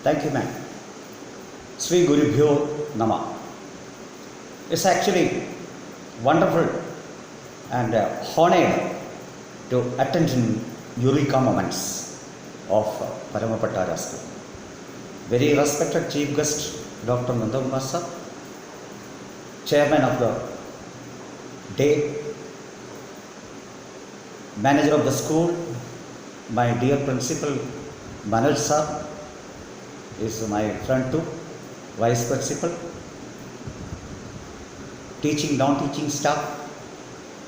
Thank you, ma'am. Sri Gurubhyo Nama. It's actually wonderful and honored to attend in Eureka moments of Paramapattara School. Very respected Chief Guest, Dr. Nandakumar sir, Chairman of the day, Manager of the school, my dear Principal Manoj sir is my friend too, Vice Principal, teaching, non-teaching staff,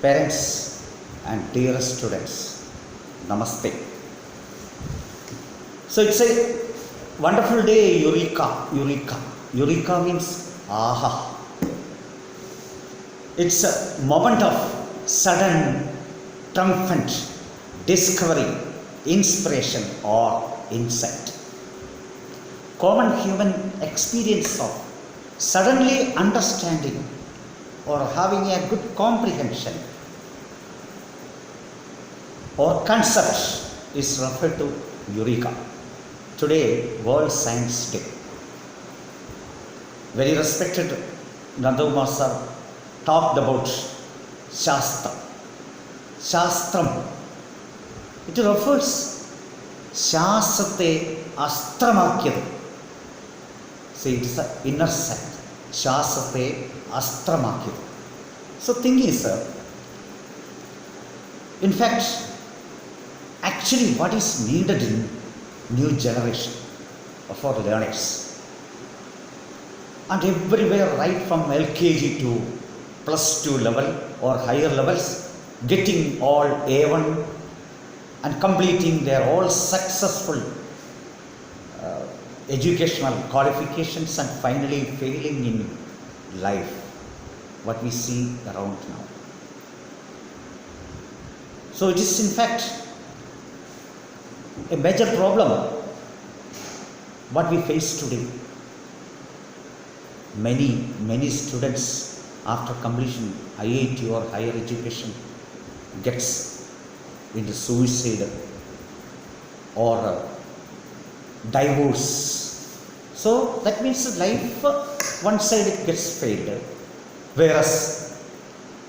parents and dear students. Namaste. So it's a wonderful day, Eureka. Eureka means aha. It's a moment of sudden, triumphant discovery, inspiration or insight. Common human experience of suddenly understanding or having a good comprehension or concept is referred to Eureka. Today, World Science Day. Very respected Nandakumar sir talked about Shastra. Shastram. It refers Shastrate Astramakyadu. See, it is an inner side. Shastrate Astramakyadu. So, thing is, in fact, actually what is needed in new generation for learners and everywhere right from LKG to plus 2 level or higher levels, getting all A1 and completing their all successful educational qualifications and finally failing in life, what we see around now. So it is in fact a major problem what we face today. Many students after completion IIT or higher education gets into suicide or divorce. So that means life one side it gets failed, whereas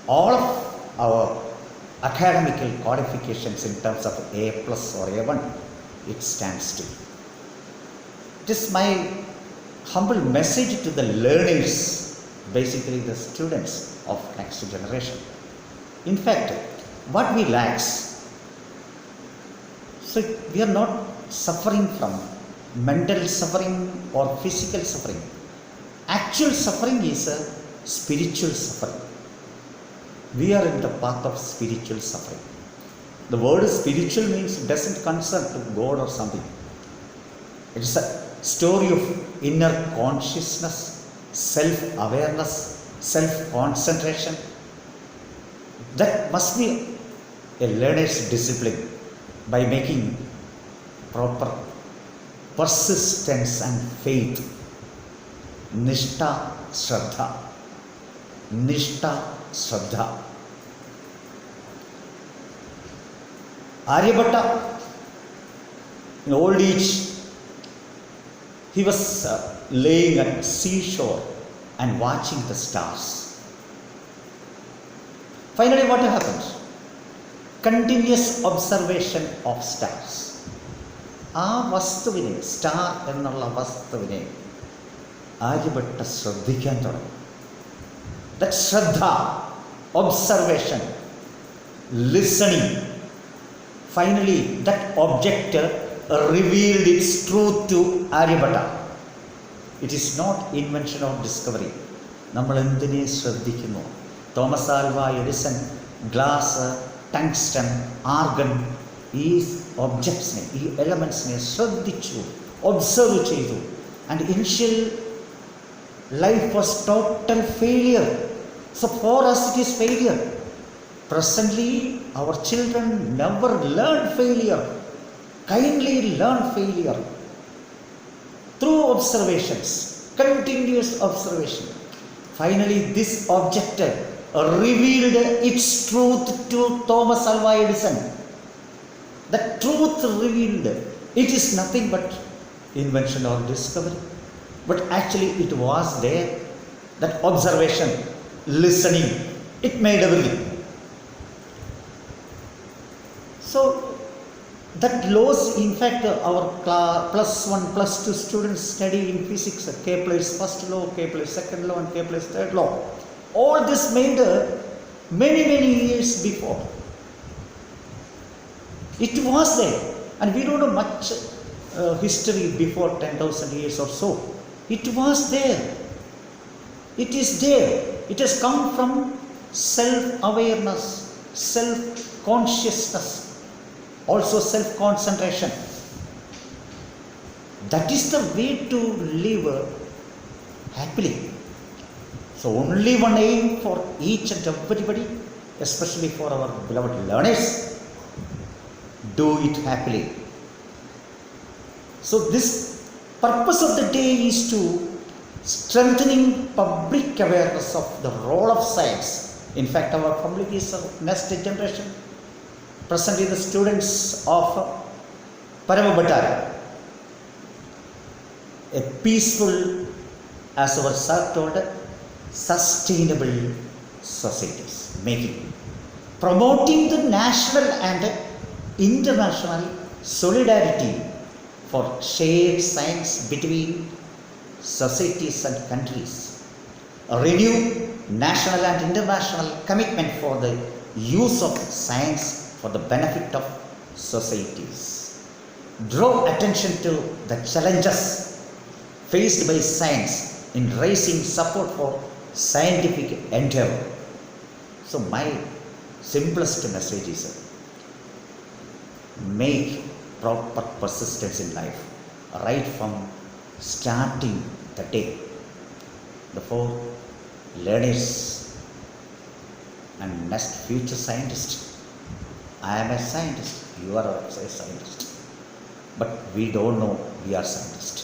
all of our academical qualifications in terms of A plus or A1, it stands still. It is my humble message to the learners, basically the students of next generation. In fact, what we lack, so we are not suffering from mental suffering or physical suffering. Actual suffering is a spiritual suffering. We are in the path of spiritual suffering. The word spiritual means it doesn't concern to God or something. It is a story of inner consciousness, self-awareness, self-concentration. That must be a learner's discipline by making proper persistence and faith. Nishtha Shraddha. Nishtha Shraddha. Aryabhatta, in old age, he was laying at seashore and watching the stars. Finally, what happened? Continuous observation of stars. ആ വസ്തുവിനെ, star എന്നുള്ള വസ്തുവിനെ ആര്യഭട്ട ശ്രദ്ധിക്കാൻ തുടങ്ങി. That Shraddha, observation, listening. Finally, that object revealed its truth to Aryabhatta. It is not invention or discovery. നമ്മൾ എന്തിനെ ശ്രദ്ധിക്കുന്നു? Thomas Alva Edison glass, tungsten, argon, ഈ ഒബ്ജക്ട്സിനെ, ഈ എലമെൻസിനെ ശ്രദ്ധിച്ചു, ഒബ്സർവ് ചെയ്തു. And initial life was total failure. So for us it is failure. Presently our children never learn failure. Kindly learn failure through observations, continuous observation. Finally this object revealed its truth to Thomas Alva Edison. The truth revealed. It is nothing but invention or discovery, but actually it was there. That observation, listening, it made everything. So that laws, in fact, our plus 1, plus 2 students study in physics, Kepler's first law, Kepler's second law, and Kepler's third law. All this made many years before. It was there, and we don't know much history before 10,000 years or so. It was there. It is there. It has come from self-awareness, self-consciousness, also self-concentration. That is the way to live happily. So only one aim for each and everybody, especially for our beloved learners: do it happily. So this purpose of the day is to strengthening public awareness of the role of science. In fact, our public is our next generation. Presently, the students of Paramabhatara, a peaceful, as our sir told, sustainable societies, promoting the national and international solidarity for shared science between societies and countries, renew national and international commitment for the use of science for the benefit of societies, draw attention to the challenges faced by science in raising support for scientific endeavor. So my simplest message is make proper persistence in life right from starting the day. Therefore, learners and next future scientists, I am a scientist, you are also a scientist, but we don't know we are scientists.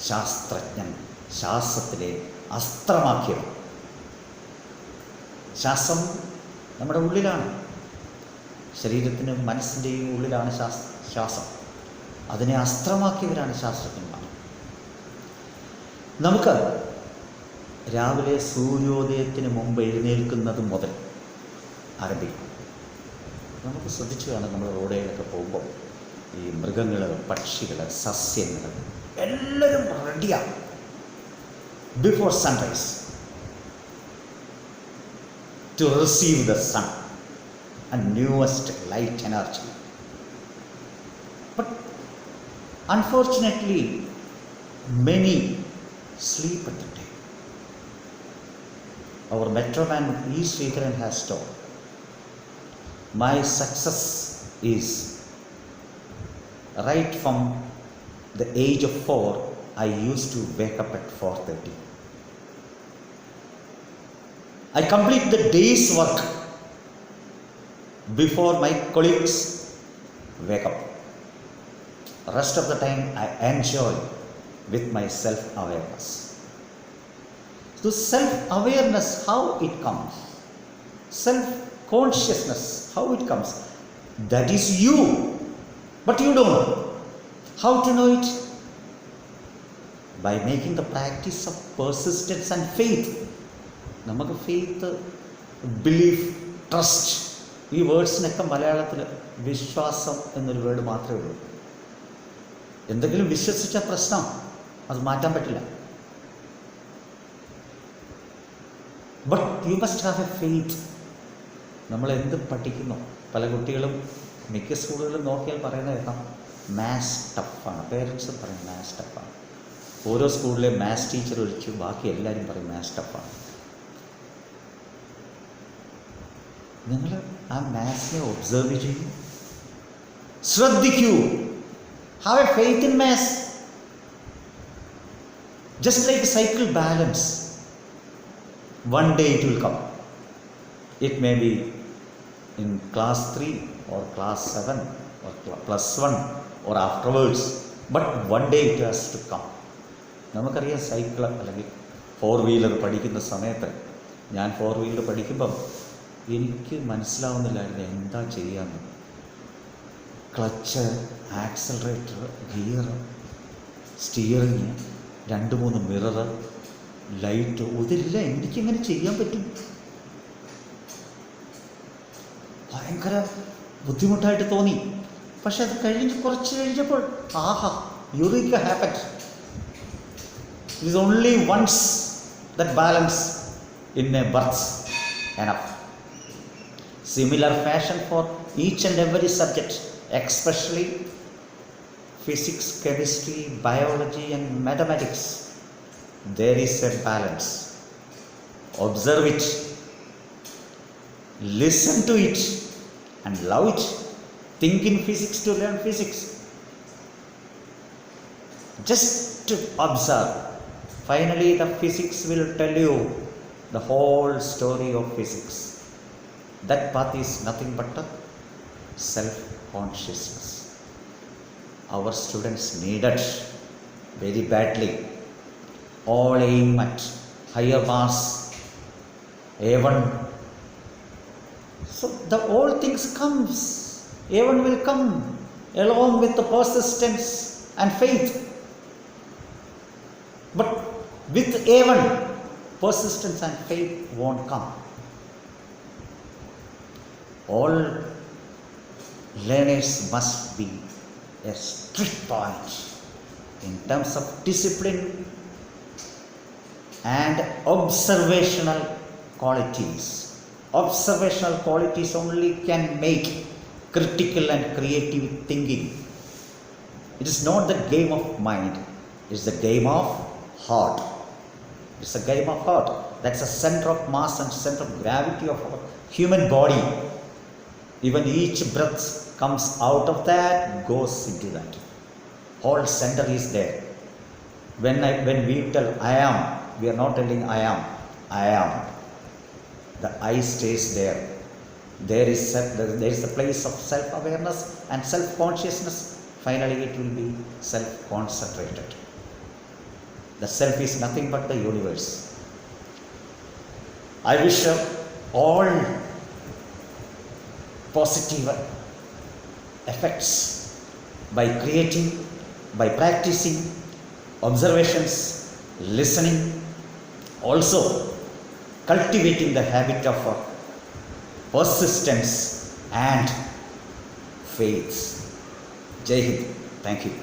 ശാസ്ത്രജ്ഞൻ, ശാസ്ത്രത്തിലെ അസ്ത്രമാക്കിയത്. ശ്വാസം നമ്മുടെ ഉള്ളിലാണ്, ശരീരത്തിനും മനസ്സിൻ്റെയും ഉള്ളിലാണ് ശ്വാസം. അതിനെ അസ്ത്രമാക്കിയവരാണ് ശാസ്ത്രജ്ഞന്മാർ. നമുക്ക് രാവിലെ സൂര്യോദയത്തിന് മുമ്പ് എഴുന്നേൽക്കുന്നത് മുതൽ ആരംഭിക്കും. നമുക്ക് ശ്രദ്ധിച്ചു കാണാം, നമ്മൾ റോഡുകളിലൊക്കെ പോകുമ്പോൾ ഈ മൃഗങ്ങൾ, പക്ഷികൾ, സസ്യങ്ങൾ എല്ലാവരും റെഡിയാണ് before sunrise to receive the sun and newest light energy. But unfortunately, many sleep at the day. Our metroman E. Sridharan has told, my success is right from the age of 4, I used to wake up at 4:30. I complete the day's work before my colleagues wake up. The rest of the time I enjoy with my self-awareness. So self-awareness, how it comes? Self-consciousness, how it comes? That is you, but you don't know. How to know it? By making the practice of persistence and faith. നമുക്ക് faith, belief, trust, ഈ വേർഡ്സിനൊക്കെ മലയാളത്തിൽ വിശ്വാസം എന്നൊരു word മാത്രമേ ഉള്ളൂ. എന്തെങ്കിലും വിശ്വസിച്ച പ്രശ്നം, അത് മാറ്റാൻ പറ്റില്ല. But you must have A faith. നമ്മൾ എന്ത് പഠിക്കുന്നു, പല കുട്ടികളും മിക്ക സ്കൂളുകളിലും നോക്കിയാൽ പറയുന്നത് കേൾക്കാം, മാത്സ് ടഫാണ്. പേരൻസ് പറയും മാത്സ് ടഫാണ്. ഓരോ സ്കൂളിലെ മാത്സ് ടീച്ചർ ഒഴിച്ച് ബാക്കി എല്ലാവരും പറയും മാത്സ് ടഫാണ്. നിങ്ങൾ ആ മാത്സിനെ ഒബ്സർവ് ചെയ്യൂ, ശ്രദ്ധിക്കൂ. Have A faith in maths. Just like cycle balance, one day it will come. It may be in class 3 or class 7 or plus 1 or afterwards, but one day it has to come. നമുക്കറിയാം, cycle അല്ലെങ്കിൽ 4-വീലർ പഠിക്കുന്ന സമയത്ത്, ഞാൻ 4-വീലർ പഠിക്കുമ്പം എനിക്ക് മനസ്സിലാവുന്നില്ലായിരുന്നു എന്താ ചെയ്യാമെന്ന്. Clutch, accelerator, gear, steering, 2-3 mirror, light, ഇതെല്ലാം എനിക്കെങ്ങനെ ചെയ്യാൻ പറ്റും? ഭയങ്കര ബുദ്ധിമുട്ടായിട്ട് തോന്നി. പക്ഷെ അത് കുറച്ച് കഴിഞ്ഞപ്പോൾ ആഹാ, eureka happened. It is only once that balance in a bath enough. Similar fashion for each and every subject, especially physics, chemistry, biology and mathematics. There is a balance. Observe it, listen to it and love it. Think in physics to learn physics. Just to observe. Finally the physics will tell you the whole story of physics. That path is nothing but a self-consciousness. Our students need it very badly. All aim at higher marks, A1. So the all things comes. A1 will come along with the persistence and faith. But with A1, persistence and faith won't come. All learners must be a strict point in terms of discipline and observational qualities. Observational qualities only can make critical and creative thinking. It is not the game of mind, it is the game of heart. It's a game of heart. That's the center of mass and center of gravity of our human body. Even each breath comes out of that, goes into that. Whole center is there. When we tell I am, we are not telling I am. I am. The I stays there. There is the place of self-awareness and self-consciousness. Finally, it will be self-concentrated. The self is nothing but the universe. I wish all positive effects by creating, by practicing observations, listening, also cultivating the habit of persistence and faith. Jai Hind. Thank you.